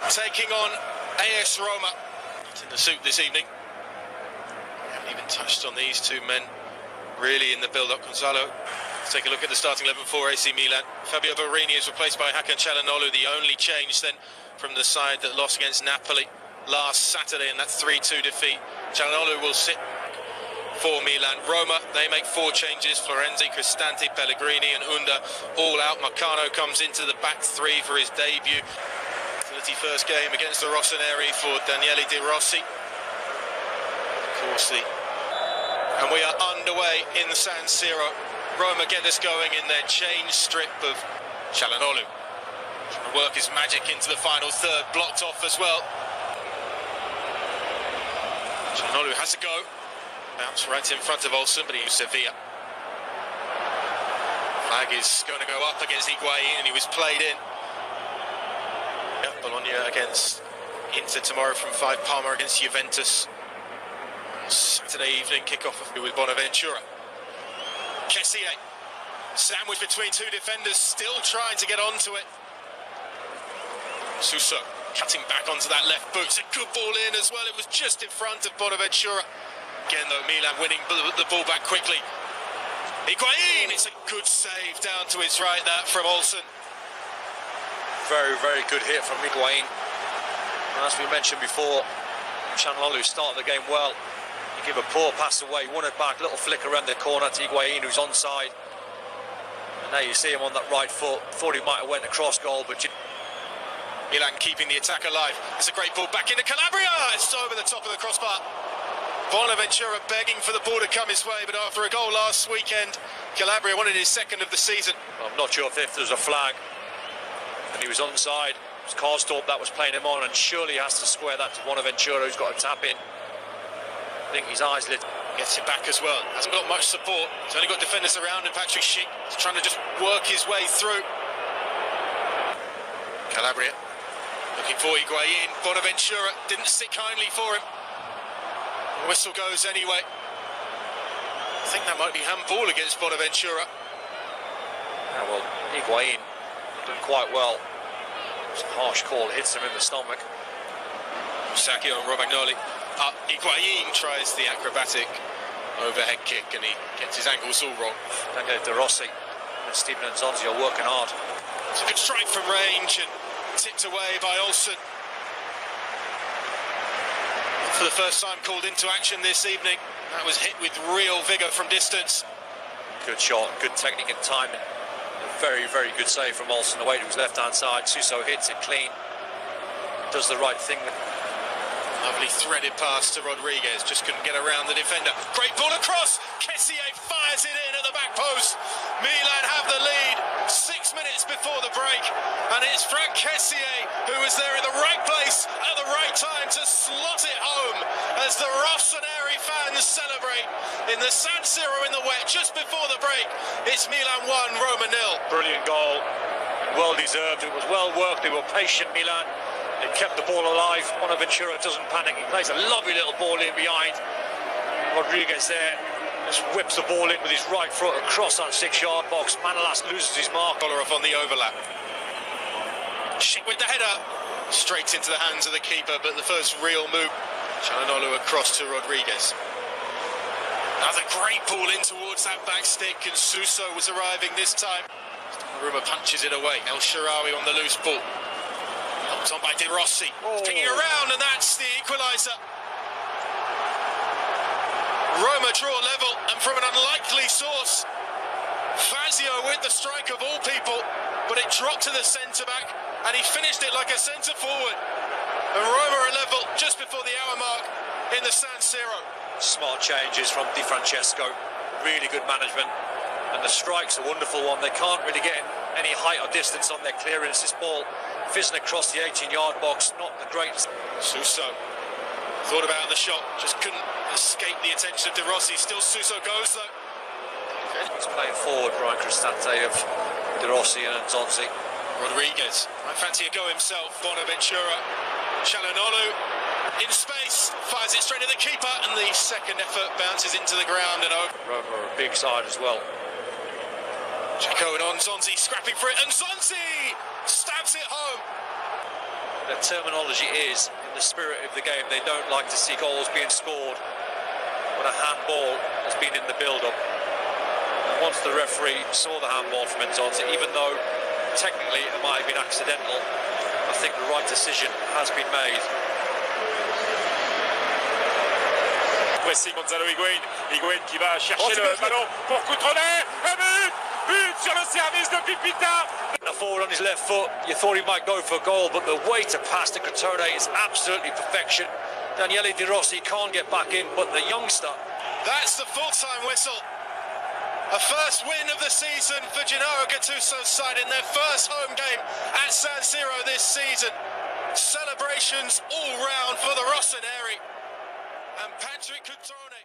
taking on AS Roma. It's in the suit this evening. We haven't even touched on these two men really in the build-up. Gonzalo, let's take a look at the starting 11 for AC Milan. Fabio Borini is replaced by Hakan Çalhanoğlu, the only change then from the side that lost against Napoli last Saturday in that 3-2 defeat. Çalhanoğlu will sit for Milan. Roma, they make 4 changes. Florenzi, Cristante, Pellegrini and Under all out. Marcano comes into the back 3 for his debut. 31st game against the Rossoneri for Daniele De Rossi. Of course, and we are underway in the San Siro. Roma get us going in their change strip of Çalhanoğlu. Trying to work his magic into the final third, blocked off as well. Çalhanoğlu has a go. Bounce right in front of Olsen, but he used Sevilla. Flag is going to go up against Higuain, and he was played in. Bologna against Inter tomorrow from 5. Parma against Juventus. Saturday evening kick-off with Bonaventura. Kessié, sandwiched between 2 defenders, still trying to get onto it. Suso cutting back onto that left boot. It's a good ball in as well. It was just in front of Bonaventura. Again though, Milan winning the ball back quickly. Higuain, it's a good save down to his right, that from Olsen. Very, very good hit from Higuain. And as we mentioned before, Çalhanoğlu started the game well. He gave a poor pass away, won it back, little flick around the corner to Higuain, who's onside. And now you see him on that right foot. Thought he might have went across goal, but Milan keeping the attack alive. It's a great ball back into Calabria. It's over the top of the crossbar. Bonaventura begging for the ball to come his way, but after a goal last weekend, Calabria wanted his 2nd of the season. I'm not sure if there's a flag. And he was onside. It was Karsdorp that was playing him on, and surely he has to square that to Bonaventura, who's got to tap in. I think his eyes lit. Gets it back as well. Hasn't got much support. He's only got defenders around him. Patrick Schick is trying to just work his way through. Calabria looking for Higuain. Bonaventura didn't sit kindly for him. The whistle goes anyway. I think that might be handball against Bonaventura. Yeah, well, Higuain done quite well. It's a harsh call, hits him in the stomach. Sacchio and Romagnoli. Higuain tries the acrobatic overhead kick and he gets his ankles all wrong. Daniele De Rossi and Stephen Nzonzi are working hard. It's a good strike from range and tipped away by Olsen. For the first time called into action this evening. That was hit with real vigour from distance. Good shot, good technique and timing. A very, very good save from Olsen away to his left-hand side. Suso hits it clean. Does the right thing. Lovely threaded pass to Rodriguez, just couldn't get around the defender. Great ball across, Kessié fires it in at the back post. Milan have the lead 6 minutes before the break, and it's Franck Kessié who was there in the right place at the right time to slot it home as the Rossoneri fans celebrate in the San Siro in the wet just before the break. It's Milan 1, Roma 0. Brilliant goal, well deserved. It was well worked, they were patient, Milan. They kept the ball alive. Bonaventura doesn't panic. He plays a lovely little ball in behind. Rodriguez there just whips the ball in with his right foot across that 6-yard box. Manolas loses his mark. Collar off on the overlap. Schick with the header. Straight into the hands of the keeper, but the first real move. Çalhanoğlu across to Rodriguez. Another great ball in towards that back stick, and Suso was arriving this time. Roma punches it away. El Shaarawy on the loose ball. Helped on by De Rossi. Picking around, and that's the equaliser. Roma draw level, and from an unlikely source. Fazio with the strike of all people, but it dropped to the centre-back, and he finished it like a centre-forward. And Roma are level just before the hour mark in the San Siro. Smart changes from Di Francesco. Really good management. And the strike's a wonderful one. They can't really get any height or distance on their clearance. This ball fizzing across the 18-yard box, not the greatest. Suso thought about the shot, just couldn't escape the attention of De Rossi. Still Suso goes though. He's playing forward, Brian Cristante of De Rossi and Nzonzi. Rodriguez might fancy a go himself. Bonaventura. Çalhanoğlu in space, fires it straight to the keeper, and the second effort bounces into the ground and over. Roma are a big side as well. Dzeko and Nzonzi scrapping for it, and Nzonzi stabs it home. the terminology is, in the spirit of the game, they don't like to see goals being scored when a handball has been in the build-up. And once the referee saw the handball from Nzonzi, even though technically it might have been accidental, I think the right decision has been made. Pressing Gonzalo Higuain. Higuain qui va chercher le ballon pour Coutronnet. Un but! But sur le service de Pipita. A forward on his left foot, you thought he might go for a goal, but the way to pass to Coutronnet is absolutely perfection. Daniele De Rossi can't get back in, but the youngster. That's the full-time whistle. A first win of the season for Gennaro Gattuso's side in their first home game at San Siro this season. Celebrations all round for the Rossoneri. And Patrick Cutrone.